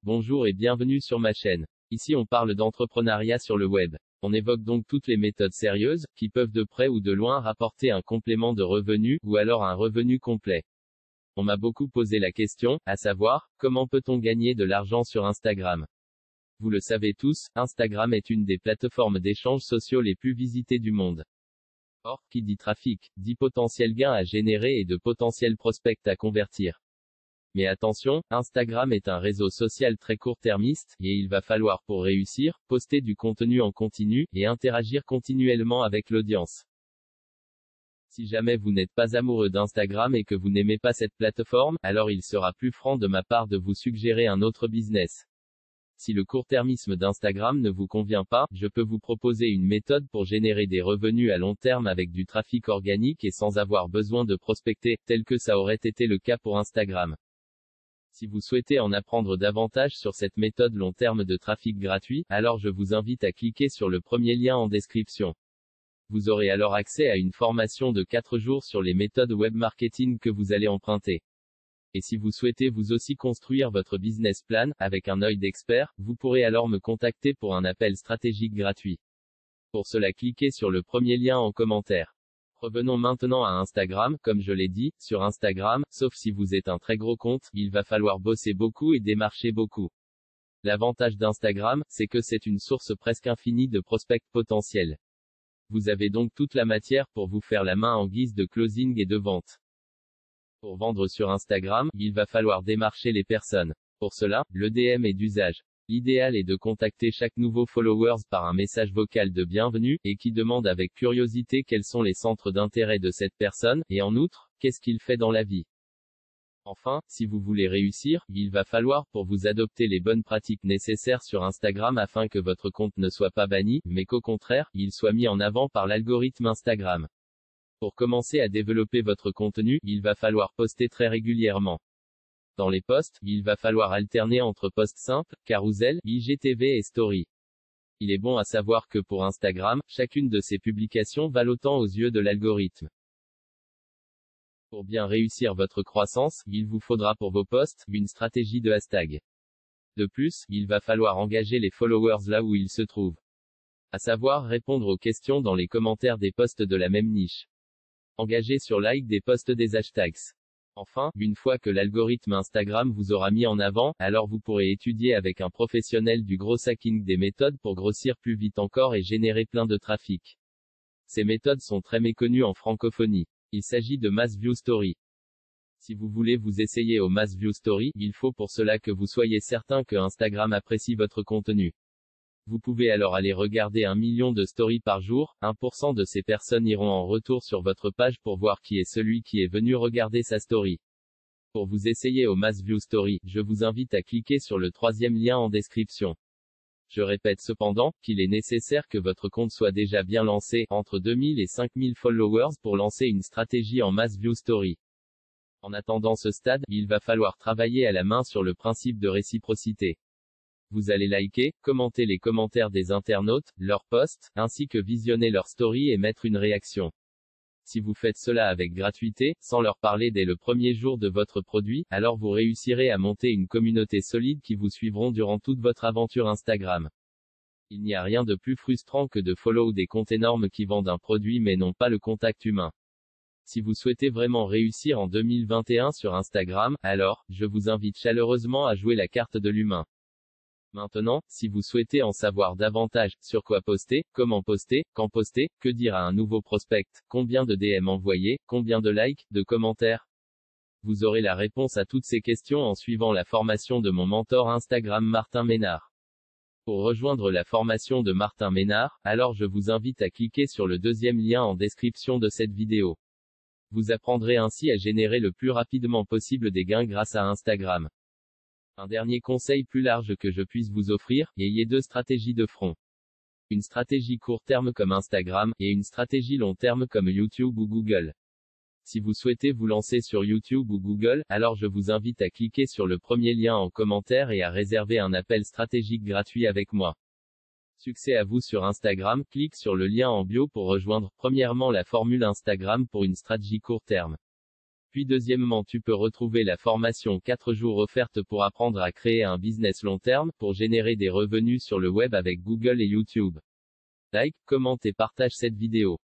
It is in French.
Bonjour et bienvenue sur ma chaîne. Ici on parle d'entrepreneuriat sur le web. On évoque donc toutes les méthodes sérieuses, qui peuvent de près ou de loin rapporter un complément de revenu, ou alors un revenu complet. On m'a beaucoup posé la question, à savoir, comment peut-on gagner de l'argent sur Instagram? Vous le savez tous, Instagram est une des plateformes d'échanges sociaux les plus visitées du monde. Or, qui dit trafic, dit potentiel gain à générer et de potentiels prospects à convertir. Mais attention, Instagram est un réseau social très court-termiste, et il va falloir pour réussir, poster du contenu en continu, et interagir continuellement avec l'audience. Si jamais vous n'êtes pas amoureux d'Instagram et que vous n'aimez pas cette plateforme, alors il sera plus franc de ma part de vous suggérer un autre business. Si le court-termisme d'Instagram ne vous convient pas, je peux vous proposer une méthode pour générer des revenus à long terme avec du trafic organique et sans avoir besoin de prospecter, tel que ça aurait été le cas pour Instagram. Si vous souhaitez en apprendre davantage sur cette méthode long terme de trafic gratuit, alors je vous invite à cliquer sur le premier lien en description. Vous aurez alors accès à une formation de 4 jours sur les méthodes web marketing que vous allez emprunter. Et si vous souhaitez vous aussi construire votre business plan, avec un œil d'expert, vous pourrez alors me contacter pour un appel stratégique gratuit. Pour cela, cliquez sur le premier lien en commentaire. Revenons maintenant à Instagram, comme je l'ai dit, sur Instagram, sauf si vous êtes un très gros compte, il va falloir bosser beaucoup et démarcher beaucoup. L'avantage d'Instagram, c'est que c'est une source presque infinie de prospects potentiels. Vous avez donc toute la matière pour vous faire la main en guise de closing et de vente. Pour vendre sur Instagram, il va falloir démarcher les personnes. Pour cela, le DM est d'usage. L'idéal est de contacter chaque nouveau followers par un message vocal de bienvenue, et qui demande avec curiosité quels sont les centres d'intérêt de cette personne, et en outre, qu'est-ce qu'il fait dans la vie. Enfin, si vous voulez réussir, il va falloir pour vous adopter les bonnes pratiques nécessaires sur Instagram afin que votre compte ne soit pas banni, mais qu'au contraire, il soit mis en avant par l'algorithme Instagram. Pour commencer à développer votre contenu, il va falloir poster très régulièrement. Dans les posts, il va falloir alterner entre posts simples, carousel, IGTV et story. Il est bon à savoir que pour Instagram, chacune de ces publications valent autant aux yeux de l'algorithme. Pour bien réussir votre croissance, il vous faudra pour vos posts, une stratégie de hashtag. De plus, il va falloir engager les followers là où ils se trouvent. À savoir répondre aux questions dans les commentaires des posts de la même niche. Engager sur like des posts des hashtags. Enfin, une fois que l'algorithme Instagram vous aura mis en avant, alors vous pourrez étudier avec un professionnel du gros hacking des méthodes pour grossir plus vite encore et générer plein de trafic. Ces méthodes sont très méconnues en francophonie. Il s'agit de Mass View Story. Si vous voulez vous essayer au Mass View Story, il faut pour cela que vous soyez certain que Instagram apprécie votre contenu. Vous pouvez alors aller regarder 1 million de stories par jour, 1% de ces personnes iront en retour sur votre page pour voir qui est celui qui est venu regarder sa story. Pour vous essayer au Mass View Story, je vous invite à cliquer sur le troisième lien en description. Je répète cependant, qu'il est nécessaire que votre compte soit déjà bien lancé, entre 2000 et 5000 followers pour lancer une stratégie en Mass View Story. En attendant ce stade, il va falloir travailler à la main sur le principe de réciprocité. Vous allez liker, commenter les commentaires des internautes, leurs posts, ainsi que visionner leurs stories et mettre une réaction. Si vous faites cela avec gratuité, sans leur parler dès le premier jour de votre produit, alors vous réussirez à monter une communauté solide qui vous suivront durant toute votre aventure Instagram. Il n'y a rien de plus frustrant que de follow des comptes énormes qui vendent un produit mais n'ont pas le contact humain. Si vous souhaitez vraiment réussir en 2021 sur Instagram, alors, je vous invite chaleureusement à jouer la carte de l'humain. Maintenant, si vous souhaitez en savoir davantage, sur quoi poster, comment poster, quand poster, que dire à un nouveau prospect, combien de DM envoyer, combien de likes, de commentaires, vous aurez la réponse à toutes ces questions en suivant la formation de mon mentor Instagram Martin Ménard. Pour rejoindre la formation de Martin Ménard, alors je vous invite à cliquer sur le deuxième lien en description de cette vidéo. Vous apprendrez ainsi à générer le plus rapidement possible des gains grâce à Instagram. Un dernier conseil plus large que je puisse vous offrir, ayez 2 stratégies de front. Une stratégie court terme comme Instagram, et une stratégie long terme comme YouTube ou Google. Si vous souhaitez vous lancer sur YouTube ou Google, alors je vous invite à cliquer sur le premier lien en commentaire et à réserver un appel stratégique gratuit avec moi. Succès à vous sur Instagram, clique sur le lien en bio pour rejoindre, premièrement la formule Instagram pour une stratégie court terme. Puis deuxièmement, tu peux retrouver la formation 4 jours offerte pour apprendre à créer un business long terme, pour générer des revenus sur le web avec Google et YouTube. Like, commente et partage cette vidéo.